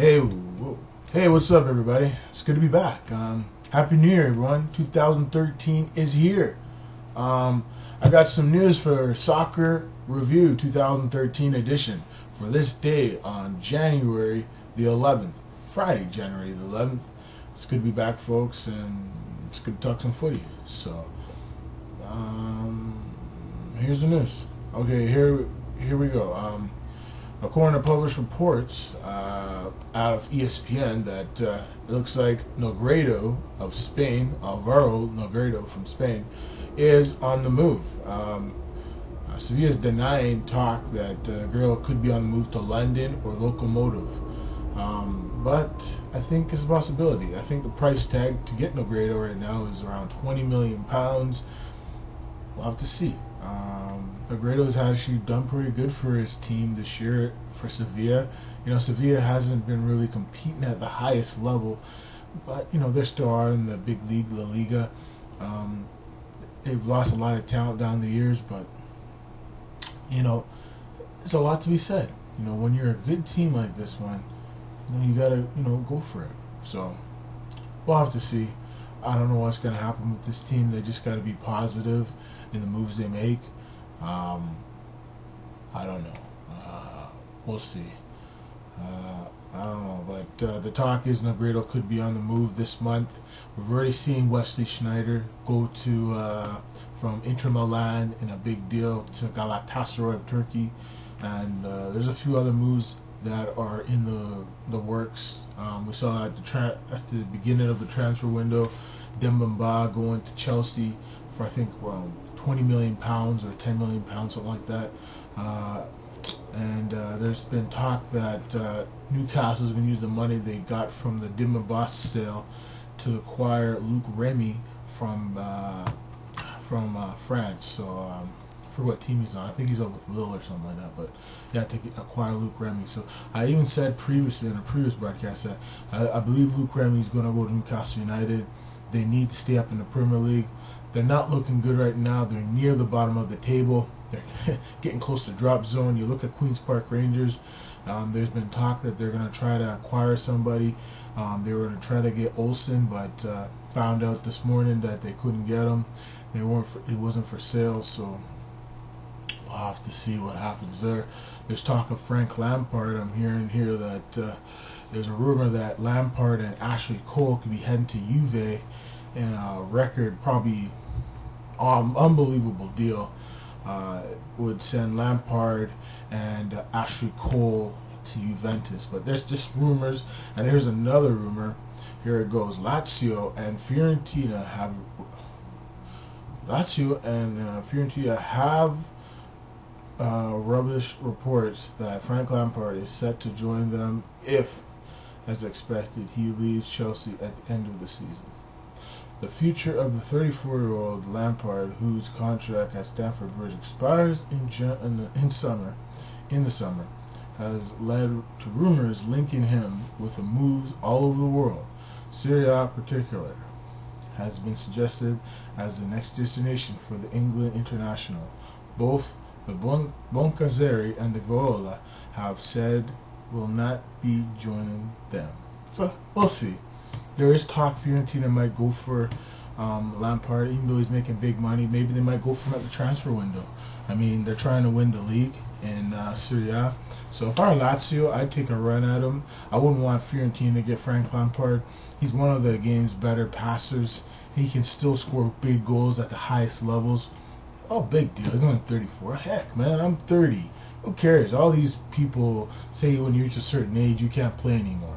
Hey, what's up, everybody? It's good to be back. Happy New Year, everyone. 2013 is here. I got some news for Soccer Review 2013 edition for this day on January the 11th, Friday, January the 11th. It's good to be back, folks, and it's good to talk some footy. So, here's the news. Okay, here we go. According to published reports out of ESPN, that it looks like Negredo of Spain, Alvaro Negredo from Spain, is on the move. Sevilla's denying talk that Negredo could be on the move to London or Locomotive. But I think it's a possibility. I think the price tag to get Negredo right now is around £20 million. We'll have to see. Negredo has actually done pretty good for his team this year for Sevilla. Sevilla hasn't been really competing at the highest level, but they still are in the big league, La Liga. They've lost a lot of talent down the years, but it's a lot to be said. When you're a good team like this one, you gotta go for it. So we'll have to see. I don't know what's gonna happen with this team. They just gotta be positive in the moves they make. I don't know. We'll see. I don't know, but the talk is Negredo could be on the move this month. We've already seen Wesley Sneijder go to from Inter Milan in a big deal to Galatasaray of Turkey, and there's a few other moves that are in the works. We saw at the beginning of the transfer window, Dembaba going to Chelsea for I think around £20 million or £10 million, something like that. And there's been talk that Newcastle is going to use the money they got from the Dembaba sale to acquire Luc Remy from France. So I forget what team he's on. I think he's up with Lille or something like that. But yeah, to acquire Luc Remy. So I even said previously in a previous broadcast that I believe Luc Remy is going to go to Newcastle United. They need to stay up in the Premier League. They're not looking good right now. They're near the bottom of the table. They're getting close to drop zone. You look at Queen's Park Rangers. There's been talk that they're going to try to acquire somebody. They were going to try to get Olsen, but found out this morning that they couldn't get him. It wasn't for sale, so we'll have to see what happens there. There's talk of Frank Lampard. I'm hearing here that there's a rumor that Lampard and Ashley Cole could be heading to Juve in a record, probably unbelievable deal. Would send Lampard and Ashley Cole to Juventus, but there's just rumors. And here's another rumor. Here it goes. Lazio and Fiorentina have rubbish reports that Frank Lampard is set to join them if, as expected, he leaves Chelsea at the end of the season. The future of the 34-year-old Lampard, whose contract at Stamford Bridge expires in the summer, has led to rumors linking him with the moves all over the world. Serie A, in particular, has been suggested as the next destination for the England international. Both the Boncazzeri and the Viola have said will not be joining them. So we'll see. There is talk Fiorentina might go for Lampard, even though he's making big money. Maybe they might go for him at the transfer window. I mean, they're trying to win the league in Serie A. So if I were Lazio, I'd take a run at him. I wouldn't want Fiorentina to get Frank Lampard. He's one of the game's better passers. He can still score big goals at the highest levels. Oh, big deal. He's only 34. Heck, man, I'm 30. Who cares? All these people say when you reach a certain age, you can't play anymore.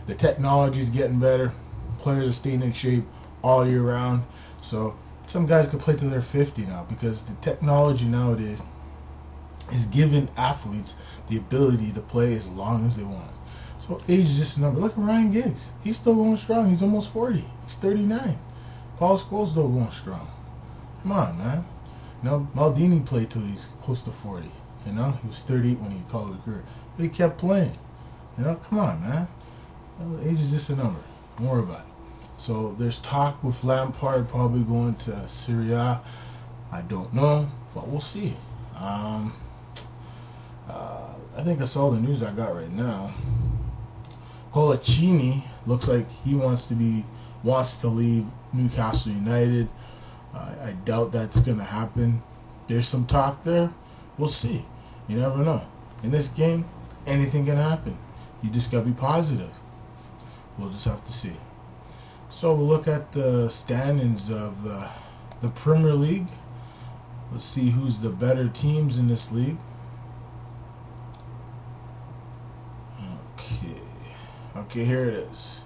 The technology is getting better. Players are staying in shape all year round. So some guys could play till they're 50 now because the technology nowadays is giving athletes the ability to play as long as they want. So age is just a number. Look at Ryan Giggs. He's still going strong. He's almost 40. He's 39. Paul Scholes still going strong. Come on, man. Maldini played till he's close to 40. He was 38 when he called it a career. But he kept playing. Come on, man. Age is just a number. Don't worry about it. So there's talk with Lampard probably going to Serie A. I don't know, but we'll see. I think that's all the news I got right now. Colaccini looks like he wants to leave Newcastle United. I doubt that's going to happen. There's some talk there. We'll see. You never know. In this game, anything can happen. You just got to be positive. We'll just have to see. So we'll look at the standings of the Premier League. Let's see who's the better teams in this league. Okay, here it is.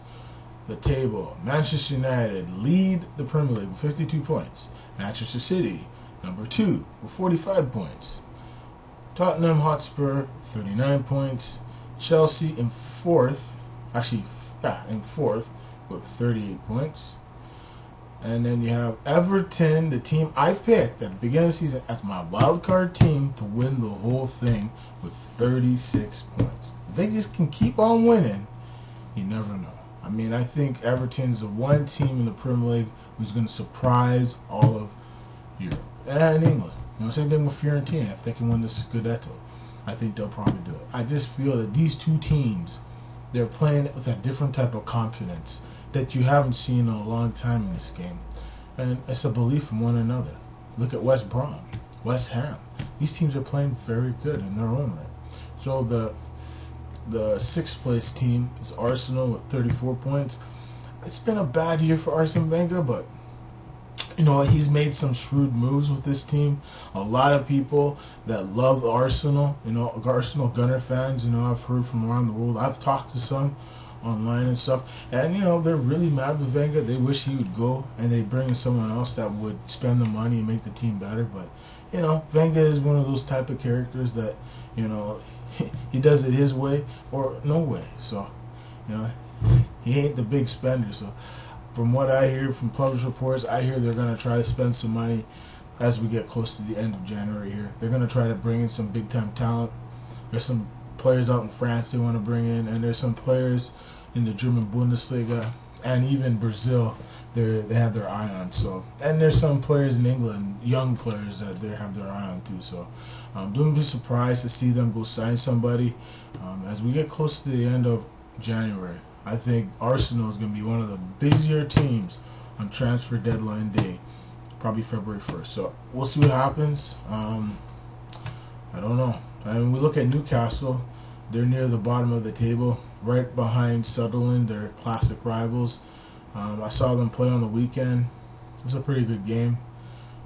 The table. Manchester United lead the Premier League with 52 points. Manchester City, number 2, with 45 points. Tottenham Hotspur, 39 points. Chelsea in fourth. In fourth with 38 points. And then you have Everton, the team I picked at the beginning of the season as my wild card team to win the whole thing with 36 points. If they just can keep on winning, you never know. I mean, I think Everton's the one team in the Premier League who's going to surprise all of Europe and England. Same thing with Fiorentina. If they can win the Scudetto, I think they'll probably do it. I just feel that these two teams, they're playing with a different type of confidence that you haven't seen in a long time in this game. And it's a belief in one another. Look at West Brom, West Ham. These teams are playing very good in their own right. So the sixth place team is Arsenal with 34 points. It's been a bad year for Arsene Wenger, but he's made some shrewd moves with this team. A lot of people that love Arsenal, Arsenal Gunner fans, I've heard from around the world. I've talked to some online and stuff, and they're really mad with Wenger. They wish he would go and they bring in someone else that would spend the money and make the team better. But Wenger is one of those type of characters that he does it his way or no way. So he ain't the big spender. So from what I hear from published reports, I hear they're going to try to spend some money as we get close to the end of January here. They're going to try to bring in some big-time talent. There's some players out in France they want to bring in, and there's some players in the German Bundesliga and even Brazil they have their eye on. So, and there's some players in England, young players that they have their eye on too. So, don't be surprised to see them go sign somebody as we get close to the end of January. I think Arsenal is going to be one of the busier teams on transfer deadline day, probably February 1st. So we'll see what happens. I don't know. I mean, we look at Newcastle. They're near the bottom of the table, right behind Sunderland, their classic rivals. I saw them play on the weekend. It was a pretty good game.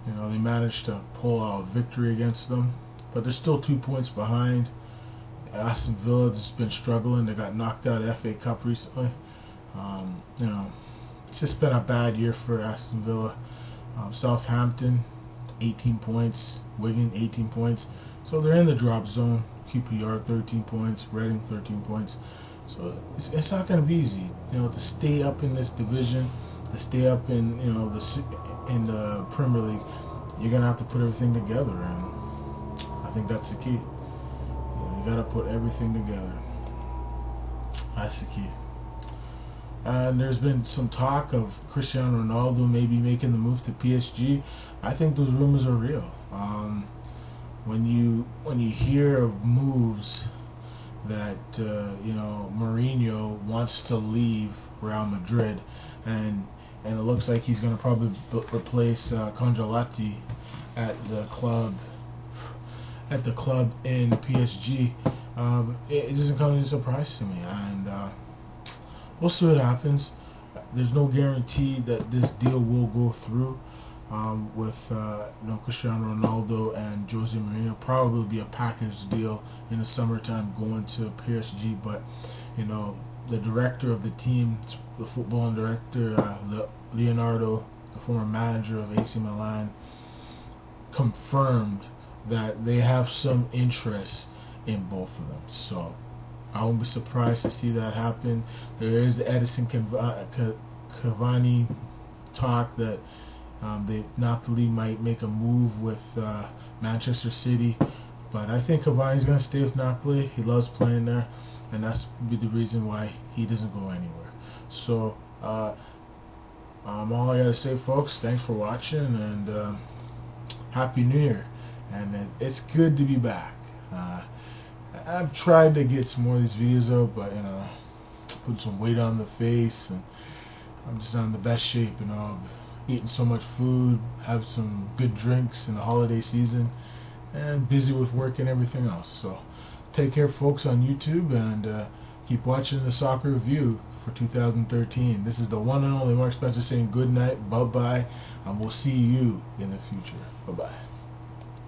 They managed to pull out a victory against them, but they're still 2 points behind. Aston Villa has been struggling. They got knocked out of the FA Cup recently. It's just been a bad year for Aston Villa. Southampton, 18 points. Wigan, 18 points. So they're in the drop zone. QPR, 13 points. Reading, 13 points. So it's not going to be easy, to stay up in this division, to stay up in the Premier League. You're going to have to put everything together, and I think that's the key. You got to put everything together. That's the key. And there's been some talk of Cristiano Ronaldo maybe making the move to PSG. I think those rumors are real. When you hear of moves that Mourinho wants to leave Real Madrid, and it looks like he's going to probably replace Congelati at the club in PSG. It doesn't come as a surprise to me, and we'll see what happens. There's no guarantee that this deal will go through with Cristiano Ronaldo and Jose Mourinho. Probably be a package deal in the summertime going to PSG, but the director of the team, the football director Leonardo, the former manager of AC Milan, confirmed that they have some interest in both of them. So I won't be surprised to see that happen. There is the Edison Cavani talk that Napoli might make a move with Manchester City, but I think Cavani's going to stay with Napoli. He loves playing there, and that's be the reason why he doesn't go anywhere. So all I gotta say, folks, thanks for watching, and Happy New Year. And it's good to be back. I've tried to get some more of these videos out, but putting some weight on the face, and I'm just not in the best shape, you know. I've eaten so much food, have some good drinks in the holiday season, and busy with work and everything else. So take care, folks, on YouTube, and keep watching the Soccer Review for 2013. This is the one and only Mark Spencer saying good night, bye-bye, and we'll see you in the future. Bye-bye.